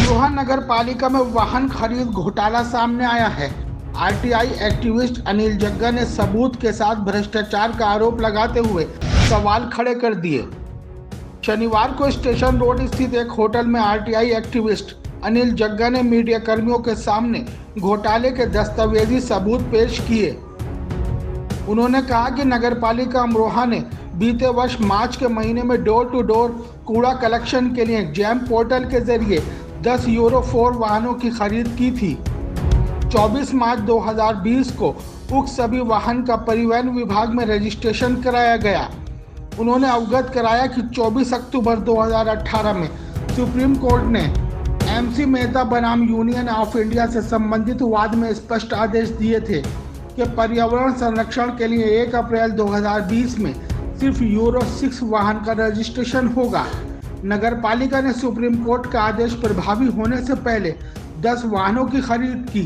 अमरोहा नगर पालिका में वाहन खरीद घोटाला सामने आया है। आरटीआई एक्टिविस्ट अनिल जग्गा ने सबूत के साथ भ्रष्टाचार का आरोप लगाते हुए सवाल खड़े कर दिए। शनिवार को स्टेशन रोड स्थित एक होटल में आरटीआई एक्टिविस्ट अनिल जग्गा ने मीडिया कर्मियों के सामने घोटाले के दस्तावेजी सबूत पेश किए। उन्होंने कहा कि नगरपालिका अमरोहा ने बीते वर्ष मार्च के महीने में डोर टू डोर कूड़ा कलेक्शन के लिए जैम पोर्टल के जरिए 10 यूरो 4 वाहनों की खरीद की थी। 24 मार्च 2020 को उक्त सभी वाहन का परिवहन विभाग में रजिस्ट्रेशन कराया गया। उन्होंने अवगत कराया कि 24 अक्टूबर 2018 में सुप्रीम कोर्ट ने एमसी मेहता बनाम यूनियन ऑफ इंडिया से संबंधित वाद में स्पष्ट आदेश दिए थे कि पर्यावरण संरक्षण के लिए 1 अप्रैल 2020 में सिर्फ यूरो 6 वाहन का रजिस्ट्रेशन होगा। नगरपालिका ने सुप्रीम कोर्ट का आदेश प्रभावी होने से पहले 10 वाहनों की खरीद की।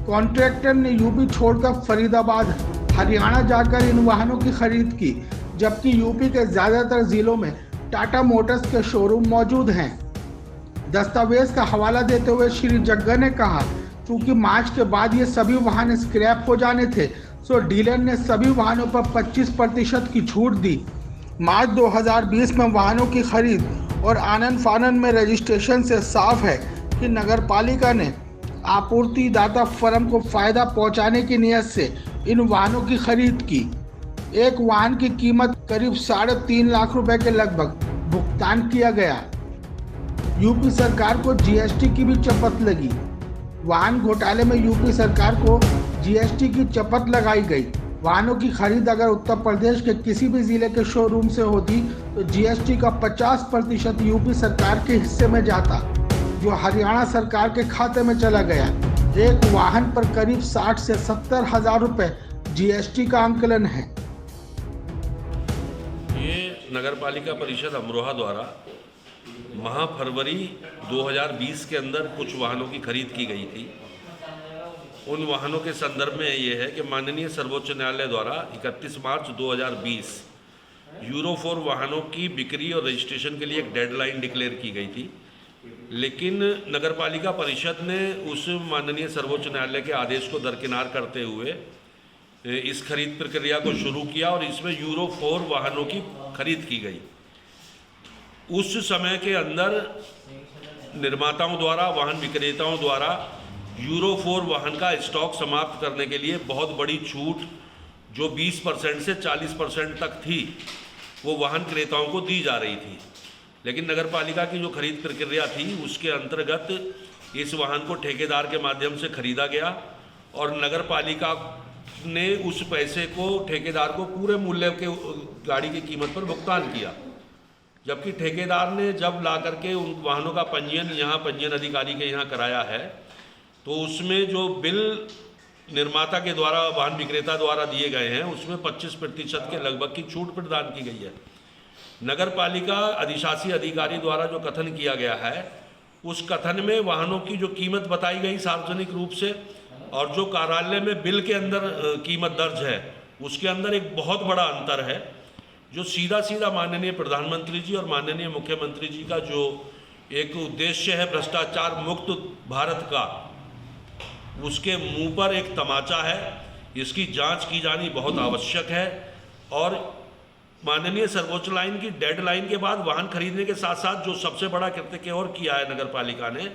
कॉन्ट्रैक्टर ने यूपी छोड़कर फरीदाबाद, हरियाणा जाकर इन वाहनों की खरीद की, जबकि यूपी के ज़्यादातर जिलों में टाटा मोटर्स के शोरूम मौजूद हैं। दस्तावेज का हवाला देते हुए श्री जग्गा ने कहा, क्योंकि मार्च के बाद ये सभी वाहन स्क्रैप हो जाने थे, सो डीलर ने सभी वाहनों पर 25% की छूट दी। मार्च 2020 में वाहनों की खरीद और आनन फानन में रजिस्ट्रेशन से साफ है कि नगरपालिका ने आपूर्तिदाता फर्म को फायदा पहुंचाने की नीयत से इन वाहनों की खरीद की। एक वाहन की कीमत करीब 3.5 लाख रुपए के लगभग भुगतान किया गया। यूपी सरकार को जीएसटी की भी चपत लगी। वाहन घोटाले में यूपी सरकार को जीएसटी की चपत लगाई गई। वाहनों की खरीद अगर उत्तर प्रदेश के किसी भी जिले के शोरूम से होती तो जीएसटी का 50% यूपी सरकार के हिस्से में जाता, जो हरियाणा सरकार के खाते में चला गया। एक वाहन पर करीब 60 से 70 हजार रुपए जीएसटी का आंकलन है। ये नगरपालिका परिषद अमरोहा द्वारा माह फरवरी 2020 के अंदर कुछ वाहनों की खरीद की गई थी। उन वाहनों के संदर्भ में ये है कि माननीय सर्वोच्च न्यायालय द्वारा 31 मार्च 2020 यूरो 4 वाहनों की बिक्री और रजिस्ट्रेशन के लिए एक डेडलाइन डिक्लेयर की गई थी, लेकिन नगरपालिका परिषद ने उस माननीय सर्वोच्च न्यायालय के आदेश को दरकिनार करते हुए इस खरीद प्रक्रिया को शुरू किया और इसमें यूरो 4 वाहनों की खरीद की गई। उस समय के अंदर निर्माताओं द्वारा, वाहन विक्रेताओं द्वारा यूरो 4 वाहन का स्टॉक समाप्त करने के लिए बहुत बड़ी छूट जो 20% से 40% तक थी, वो वाहन क्रेताओं को दी जा रही थी। लेकिन नगरपालिका की जो खरीद प्रक्रिया थी उसके अंतर्गत इस वाहन को ठेकेदार के माध्यम से खरीदा गया और नगरपालिका ने उस पैसे को ठेकेदार को पूरे मूल्य के गाड़ी की कीमत पर भुगतान किया, जबकि ठेकेदार ने जब ला करके उन वाहनों का पंजीयन यहाँ पंजीयन अधिकारी के यहाँ कराया है तो उसमें जो बिल निर्माता के द्वारा, वाहन विक्रेता द्वारा दिए गए हैं उसमें 25% के लगभग की छूट प्रदान की गई है। नगरपालिका अधिशासी अधिकारी द्वारा जो कथन किया गया है उस कथन में वाहनों की जो कीमत बताई गई सार्वजनिक रूप से और जो कार्यालय में बिल के अंदर कीमत दर्ज है उसके अंदर एक बहुत बड़ा अंतर है, जो सीधा सीधा माननीय प्रधानमंत्री जी और माननीय मुख्यमंत्री जी का जो एक उद्देश्य है भ्रष्टाचार मुक्त भारत का, उसके मुंह पर एक तमाचा है। इसकी जांच की जानी बहुत आवश्यक है और माननीय सर्वोच्च लाइन की डेडलाइन के बाद वाहन खरीदने के साथ साथ जो सबसे बड़ा कृत्य और किया है नगरपालिका ने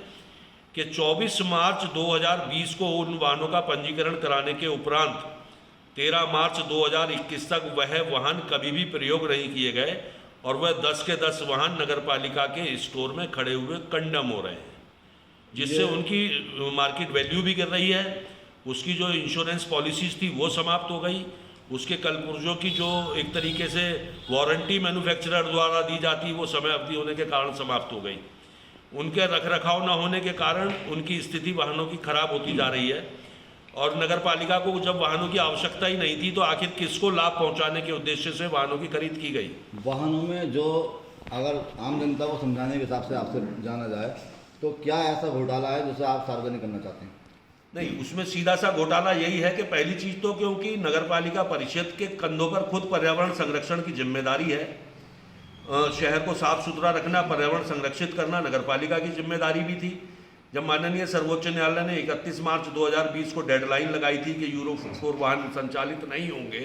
कि 24 मार्च 2020 को उन वाहनों का पंजीकरण कराने के उपरांत 13 मार्च 2021 तक वह वाहन कभी भी प्रयोग नहीं किए गए और वह 10 के 10 वाहन नगरपालिका के स्टोर में खड़े हुए कंडम हो रहे हैं, जिससे उनकी मार्केट वैल्यू भी गिर रही है। उसकी जो इंश्योरेंस पॉलिसीज थी वो समाप्त हो गई। उसके कलपुर्जों की जो एक तरीके से वारंटी मैन्युफैक्चरर द्वारा दी जाती वो समय अवधि होने के कारण समाप्त हो गई। उनके रखरखाव न होने के कारण उनकी स्थिति वाहनों की खराब होती जा रही है और नगरपालिका को जब वाहनों की आवश्यकता ही नहीं थी तो आखिर किसको लाभ पहुंचाने के उद्देश्य से वाहनों की खरीद की गई। वाहनों में जो अगर आम जनता को समझाने के हिसाब से आपसे जाना जाए तो क्या ऐसा घोटाला है जिसे आप सार्वजनिक करना चाहते हैं? नहीं, उसमें सीधा सा घोटाला यही है कि पहली चीज तो क्योंकि नगरपालिका परिषद के कंधों पर खुद पर्यावरण संरक्षण की जिम्मेदारी है शहर को साफ सुथरा रखना, पर्यावरण संरक्षित करना नगरपालिका की जिम्मेदारी भी थी। जब माननीय सर्वोच्च न्यायालय ने 31 मार्च 2020 को डेडलाइन लगाई थी कि यूरो 4 वाहन संचालित नहीं होंगे,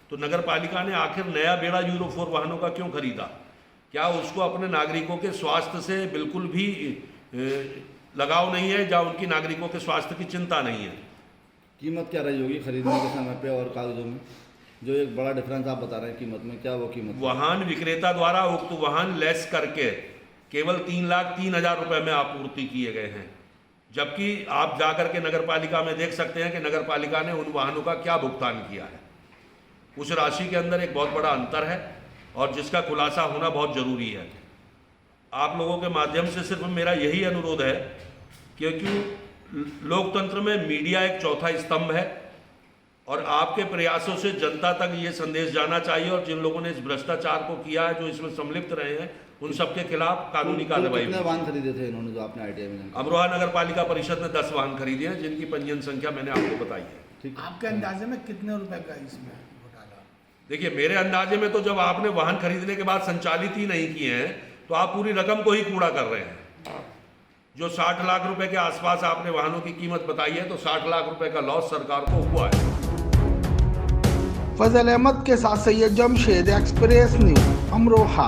तो नगरपालिका ने आखिर नया बेड़ा यूरो 4 वाहनों का क्यों खरीदा? क्या उसको अपने नागरिकों के स्वास्थ्य से बिल्कुल भी लगाव नहीं है, या उनकी नागरिकों के स्वास्थ्य की चिंता नहीं है? कीमत क्या रही होगी खरीदने के समय पे और कागजों में, जो एक बड़ा डिफरेंस आप बता रहे हैं कीमत में, क्या वो कीमत? वाहन विक्रेता द्वारा उक्त वाहन लेस करके केवल 3,03,000 रुपये में आपूर्ति किए गए हैं, जबकि आप जाकर के नगरपालिका में देख सकते हैं कि नगरपालिका ने उन वाहनों का क्या भुगतान किया है। उस राशि के अंदर एक बहुत बड़ा अंतर है और जिसका खुलासा होना बहुत ज़रूरी है। आप लोगों के माध्यम से सिर्फ मेरा यही अनुरोध है, क्योंकि लोकतंत्र में मीडिया एक चौथा स्तंभ है और आपके प्रयासों से जनता तक ये संदेश जाना चाहिए, और जिन लोगों ने इस भ्रष्टाचार को किया है, जो इसमें सम्मिलित रहे हैं, उन सबके खिलाफ कानूनी कार्रवाई। कितने वाहन खरीदे थे इन्होंने जो आपने आरटीआई में? अमरोहा नगर पालिका परिषद ने 10 वाहन खरीदे हैं, जिनकी पंजीयन संख्या मैंने आपको बताई है। ठीक। आपके अंदाजे में कितने रुपए का इसमें घोटाला? देखिए, मेरे अंदाजे में तो जब आपने वाहन खरीदने के बाद संचालित ही नहीं किए हैं, तो आप पूरी रकम को ही कूड़ा कर रहे हैं। जो 60 लाख रुपए के आसपास आपने वाहनों की कीमत बताई है, तो 60 लाख रुपए का लॉस सरकार को हुआ है। फजल अहमद के साथ सैयद जमशेद, एक्सप्रेस न्यूज, अमरोहा।